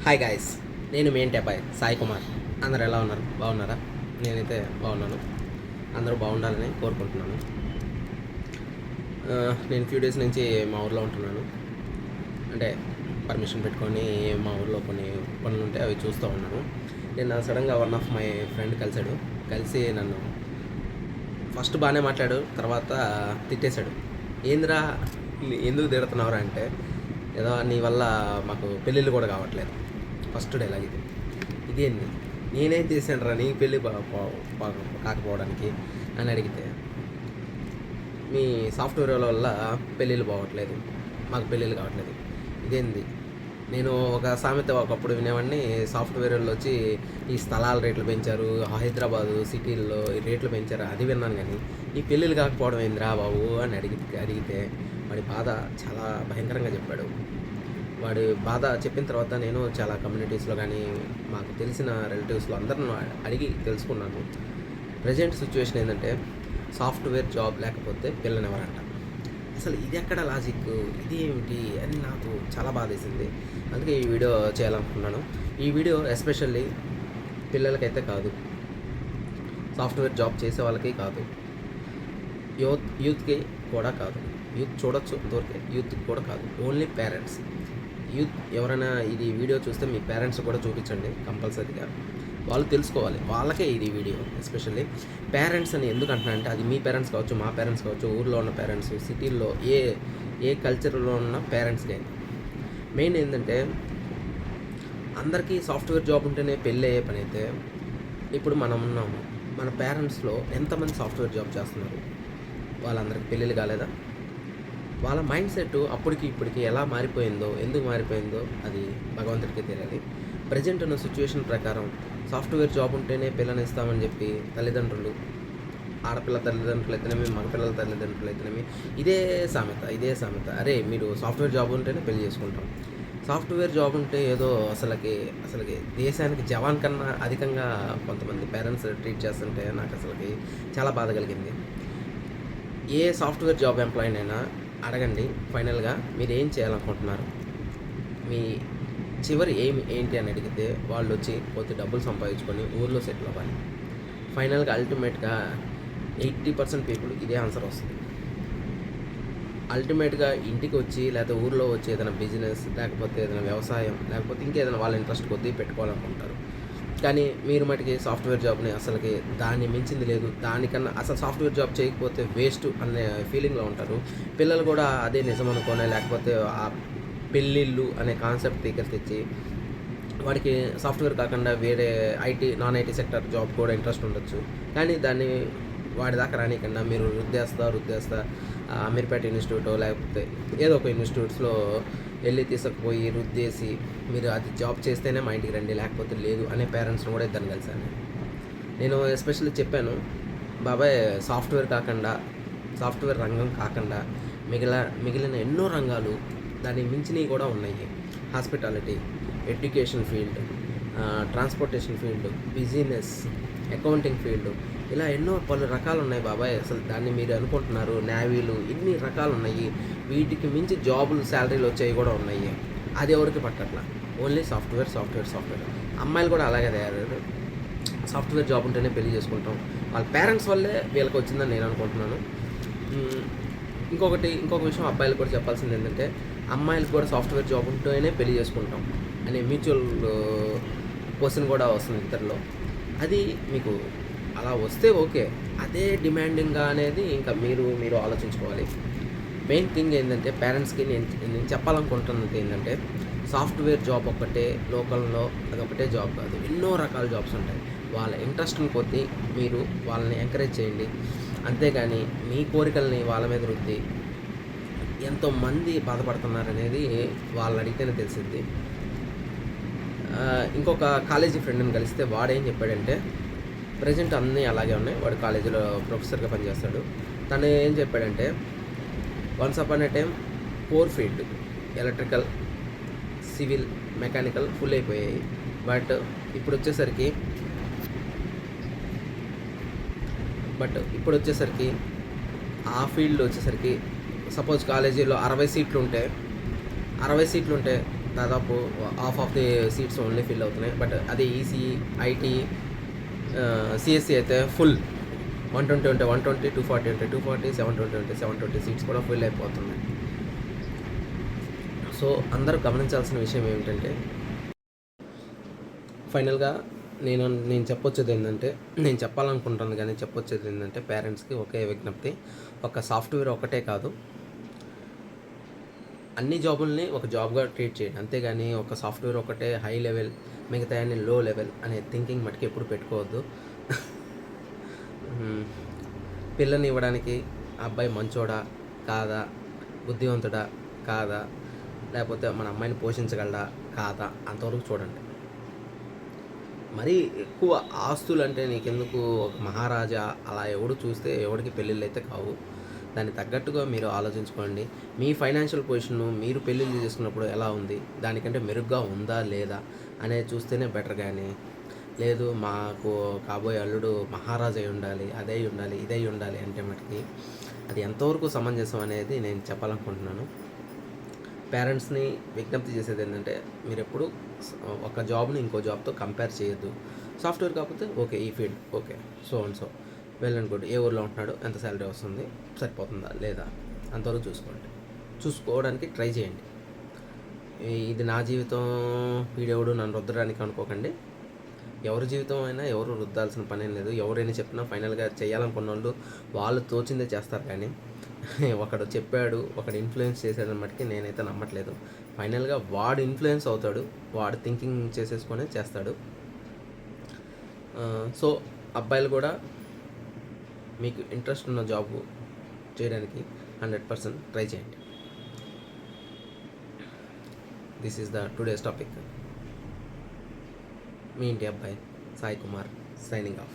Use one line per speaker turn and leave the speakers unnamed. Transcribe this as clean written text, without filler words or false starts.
Hi guys, నేను మీ ఇంటి అబ్బాయి సాయి కుమార్. అందరు ఎలా ఉన్నారు? బాగున్నారా? నేనైతే బాగున్నాను. అందరూ బాగుండాలని కోరుకుంటున్నాను. నేను ఫ్యూ డేస్ నుంచి మా ఊర్లో ఉంటున్నాను. అంటే పర్మిషన్ పెట్టుకొని మా ఊర్లో కొన్ని పనులు ఉంటే అవి చూస్తూ ఉన్నాను. నేను సడన్గా వన్ ఆఫ్ మై ఫ్రెండ్ కలిసి నన్ను ఫస్ట్ బాగానే మాట్లాడు, తర్వాత తిట్టేశాడు. ఏందిరా ఎందుకు తిడుతున్నావురా అంటే, ఏదో నీ వల్ల మాకు పెళ్ళిళ్ళు కూడా కావట్లేదు. ఫస్ట్ డైలాగ్ ఇది. ఇదేంది, నేనేం చేశాను రా నీకు పెళ్ళి కాకపోవడానికి అని అడిగితే, మీ సాఫ్ట్వేర్ వల్ల పెళ్ళిళ్ళు పోవట్లేదు, మాకు పెళ్ళిళ్ళు కావట్లేదు. ఇదేంది, నేను ఒక సామెత ఒకప్పుడు వినేవాడిని, సాఫ్ట్వేర్ వాళ్ళు వచ్చి ఈ స్థలాల రేట్లు పెంచారు, హైదరాబాదు సిటీల్లో ఈ రేట్లు పెంచారు, అది విన్నాను. కానీ ఈ పెళ్ళిళ్ళు కాకపోవడం ఏందిరా బాబు అని అడిగితే వాడి బాధ చాలా భయంకరంగా చెప్పాడు. వాడి బాధ చెప్పిన తర్వాత నేను చాలా కమ్యూనిటీస్లో కానీ మాకు తెలిసిన రిలేటివ్స్లో అందరిని అడిగి తెలుసుకున్నాను. ప్రజెంట్ సిచ్యువేషన్ ఏంటంటే, సాఫ్ట్వేర్ జాబ్ లేకపోతే పిల్లనివ్వరంట. అసలు ఇది ఎక్కడ లాజిక్, ఇది ఏమిటి అని నాకు చాలా బాధ వేసింది. అందుకే ఈ వీడియో చేయాలనుకున్నాను. ఈ వీడియో ఎస్పెషల్లీ పిల్లలకైతే కాదు, సాఫ్ట్వేర్ జాబ్ చేసే వాళ్ళకి కాదు, యూత్కి కూడా కాదు. యూత్ చూడొచ్చు దొరికే, యూత్కి కూడా కాదు, ఓన్లీ పేరెంట్స్. యూత్ ఎవరైనా ఇది వీడియో చూస్తే మీ పేరెంట్స్ కూడా చూపించండి కంపల్సరీగా. వాళ్ళు తెలుసుకోవాలి, వాళ్ళకే ఇది వీడియో. ఎస్పెషల్లీ పేరెంట్స్ అని ఎందుకు అంటున్నానంటే, అది మీ పేరెంట్స్ కావచ్చు, మా పేరెంట్స్ కావచ్చు, ఊర్లో ఉన్న పేరెంట్స్, సిటీల్లో ఏ కల్చర్లో ఉన్న పేరెంట్స్కి మెయిన్ ఏంటంటే, అందరికీ సాఫ్ట్వేర్ జాబ్ ఉంటేనే పెళ్ళి అయ్యే పని అయితే, ఇప్పుడు మనం ఉన్నాము, మన పేరెంట్స్లో ఎంతమంది సాఫ్ట్వేర్ జాబ్ చేస్తున్నారు? వాళ్ళందరికీ పెళ్ళిళ్ళు కాలేదా? వాళ్ళ మైండ్ సెట్ అప్పటికి ఇప్పటికి ఎలా మారిపోయిందో, ఎందుకు మారిపోయిందో అది భగవంతుడికి తెలియాలి. ప్రజెంట్ ఉన్న సిచ్యువేషన్ ప్రకారం సాఫ్ట్వేర్ జాబ్ ఉంటేనే పిల్లని ఇస్తామని చెప్పి తల్లిదండ్రులు, ఆడపిల్ల తల్లిదండ్రులు అయితేనేమి, మగపిల్లల తల్లిదండ్రులు అయితేనేమి ఇదే సామెత. అరే మీరు సాఫ్ట్వేర్ జాబ్ ఉంటేనే పెళ్లి చేసుకుంటాం. సాఫ్ట్వేర్ జాబ్ ఉంటే ఏదో అసలుకి దేశానికి జవాన్ కన్నా అధికంగా కొంతమంది పేరెంట్స్ ట్రీట్ చేస్తుంటే నాకు అసలుకి చాలా బాధ కలిగింది. ఏ సాఫ్ట్వేర్ జాబ్ ఎంప్లాయీనైనా అడగండి, ఫైనల్గా మీరు ఏం చేయాలనుకుంటున్నారు, మీ చివరి ఏంటి అని అడిగితే వాళ్ళు వచ్చి కొద్ది డబ్బులు సంపాదించుకొని ఊర్లో సెటిల్ అవ్వాలి. ఫైనల్గా అల్టిమేట్గా 80% పీపుల్ ఇదే ఆన్సర్ వస్తుంది. అల్టిమేట్గా ఇంటికి వచ్చి లేకపోతే ఊర్లో వచ్చి ఏదైనా బిజినెస్, లేకపోతే ఏదైనా వ్యవసాయం, లేకపోతే ఇంకేదైనా వాళ్ళ ఇంట్రెస్ట్ కొద్దీ పెట్టుకోవాలనుకుంటారు. కానీ మీరు మటుకి సాఫ్ట్వేర్ జాబ్ని అసలుకి దాన్ని మించింది లేదు, దానికన్నా అసలు సాఫ్ట్వేర్ జాబ్ చేయకపోతే వేస్ట్ అనే ఫీలింగ్లో ఉంటారు. పిల్లలు కూడా అదే నిజం అనుకోనే, లేకపోతే ఆ పెళ్ళిళ్ళు అనే కాన్సెప్ట్ దగ్గర తెచ్చి వాడికి సాఫ్ట్వేర్ కాకుండా వేరే నాన్ ఐటీ సెక్టర్ జాబ్ కూడా ఇంట్రెస్ట్ ఉండొచ్చు. కానీ దాన్ని వాడి దాకా రానికన్నా మీరు రుద్దేస్తా అమీర్పేట ఇన్స్టిట్యూటో లేకపోతే ఏదో ఒక ఇన్స్టిట్యూట్స్లో వెళ్ళి తీసుకుపోయి రుద్దేసి మీరు అది జాబ్ చేస్తేనే మా ఇంటికి రండి, లేకపోతే లేదు అనే పేరెంట్స్ని కూడా ఇద్దరిని కలిశాను. నేను ఎస్పెషల్లీ చెప్పాను, బాబాయ్ సాఫ్ట్వేర్ రంగం కాకుండా మిగిలిన ఎన్నో రంగాలు, దానికి మించినవి కూడా ఉన్నాయి. Hospitality, education field, transportation field, business, accounting field, ఇలా ఎన్నో పలు రకాలు ఉన్నాయి బాబాయ్. అసలు దాన్ని మీరు అనుకుంటున్నారు, నేవీలు, ఇన్ని రకాలు ఉన్నాయి. వీటికి మించి జాబులు, శాలరీలు వచ్చేవి కూడా ఉన్నాయి. అది ఎవరికి పట్టట్లా, ఓన్లీ సాఫ్ట్వేర్. అమ్మాయిలు కూడా అలాగే తయారయ్యారు. సాఫ్ట్వేర్ జాబ్ ఉంటేనే పెళ్లి చేసుకుంటాం, వాళ్ళ పేరెంట్స్ వల్లే వీళ్ళకి వచ్చిందని నేను అనుకుంటున్నాను. ఇంకొక విషయం అబ్బాయిలు కూడా చెప్పాల్సింది ఏంటంటే, అమ్మాయిలకు కూడా సాఫ్ట్వేర్ జాబ్ ఉంటేనే పెళ్లి చేసుకుంటాం అనే మ్యూచువల్ క్వశ్చన్ కూడా వస్తుంది ఇద్దరిలో. అది మీకు అలా వస్తే ఓకే, అదే డిమాండింగ్గా అనేది ఇంకా మీరు ఆలోచించుకోవాలి. మెయిన్ థింగ్ ఏంటంటే, పేరెంట్స్కి నేను చెప్పాలనుకుంటున్నది ఏంటంటే, సాఫ్ట్వేర్ జాబ్ ఒక్కటే లోకల్లో అదొకటే జాబ్ కాదు, ఎన్నో రకాల జాబ్స్ ఉంటాయి. వాళ్ళ ఇంట్రెస్ట్ని కొద్దీ మీరు వాళ్ళని ఎంకరేజ్ చేయండి. అంతేగాని మీ కోరికల్ని వాళ్ళ మీద రుద్ది ఎంతోమంది బాధపడుతున్నారనేది వాళ్ళని అడిగితేనే తెలిసింది. ఇంకొక కాలేజీ ఫ్రెండ్ని కలిస్తే వాడేం చెప్పాడంటే, ప్రజెంట్ అన్నీ అలాగే ఉన్నాయి, వాడు కాలేజీలో ప్రొఫెసర్గా పనిచేస్తాడు. తను ఏం చెప్పాడంటే, వన్స్ అపాన్ ఏ time 4 field electrical, civil, mechanical full అయిపోయాయి. బట్ ఇప్పుడు వచ్చేసరికి ఆ ఫీల్డ్లో వచ్చేసరికి సపోజ్ కాలేజీలో 60 సీట్లు ఉంటే దాదాపు half of the seats only fill అవుతున్నాయి. బట్ అదే ఈసీ, ఐటీ, సిఎస్సి అయితే ఫుల్ 120 ఉంటే 120, 240 ఉంటే 240, 720 ఉంటే 720 సీట్స్ కూడా ఫుల్ అయిపోతున్నాయి. సో అందరూ గమనించాల్సిన విషయం ఏమిటంటే, ఫైనల్గా నేను చెప్పొచ్చేది ఏంటంటే, నేను చెప్పాలనుకుంటాను కానీ చెప్పొచ్చేది ఏంటంటే, పేరెంట్స్కి ఒకే విజ్ఞప్తి. ఒక సాఫ్ట్వేర్ ఒకటే కాదు, అన్ని జాబుల్ని ఒక జాబ్గా ట్రీట్ చేయండి. అంతేగాని ఒక సాఫ్ట్వేర్ ఒకటే హై లెవెల్, మిగతా అన్ని లో లెవెల్ అనే థింకింగ్ మటుకు ఎప్పుడు పెట్టుకోవద్దు. పిల్లని ఇవ్వడానికి అబ్బాయి మంచోడా కాదా, బుద్ధివంతుడా కాదా, లేకపోతే మన అమ్మాయిని పోషించగలడా కాదా అంతవరకు చూడండి. మరీ ఎక్కువ ఆస్తులు అంటే నీకెందుకు, ఒక మహారాజా అలా ఎవడు చూస్తే ఎవడికి పెళ్ళిళ్ళు అయితే కావు. దానికి తగ్గట్టుగా మీరు ఆలోచించుకోండి. మీ ఫైనాన్షియల్ పొజిషను మీరు పెళ్ళిళ్ళు చేసుకున్నప్పుడు ఎలా ఉంది, దానికంటే మెరుగ్గా ఉందా లేదా అనేది చూస్తేనే బెటర్. కానీ లేదు మాకు కాబోయే అల్లుడు మహారాజు అయి ఉండాలి, అదే ఉండాలి, ఇదే ఉండాలి అంటే మటుకి అది ఎంతవరకు సమంజసం అనేది నేను చెప్పాలనుకుంటున్నాను. పేరెంట్స్ని విజ్ఞప్తి చేసేది ఏంటంటే, మీరు ఎప్పుడు ఒక జాబ్ని ఇంకో జాబ్తో కంపేర్ చేయొద్దు. సాఫ్ట్వేర్ కాకపోతే ఓకే, ఈ field okay, so and so, well and good. ఏ ఊర్లో ఉంటున్నాడు, ఎంత శాలరీ వస్తుంది, సరిపోతుందా లేదా అంతవరకు చూసుకోవడానికి ట్రై చేయండి. ఇది నా జీవితం, వీడెవడు నన్ను రుద్దడానికి అనుకోకండి. ఎవరి జీవితం అయినా ఎవరు రుద్దాల్సిన పని ఏం లేదు. ఎవరైనా చెప్పినా ఫైనల్గా చేయాలనుకున్న వాళ్ళు తోచిందే చేస్తారు. కానీ ఒకడు చెప్పాడు, ఒకడు ఇన్ఫ్లుయెన్స్ చేశాడని మటుకి నేనైతే నమ్మట్లేదు. ఫైనల్గా వాడు ఇన్ఫ్లుయెన్స్ అవుతాడు, వాడు థింకింగ్ చేసేసుకొని చేస్తాడు. సో అబ్బాయిలు కూడా మీకు ఇంట్రెస్ట్ ఉన్న జాబ్ చేయడానికి 100% ట్రై చేయండి. This is the today's topic. మీ ఇంటి అబ్బాయి సాయి కుమార్ సైనింగ్ ఆఫ్.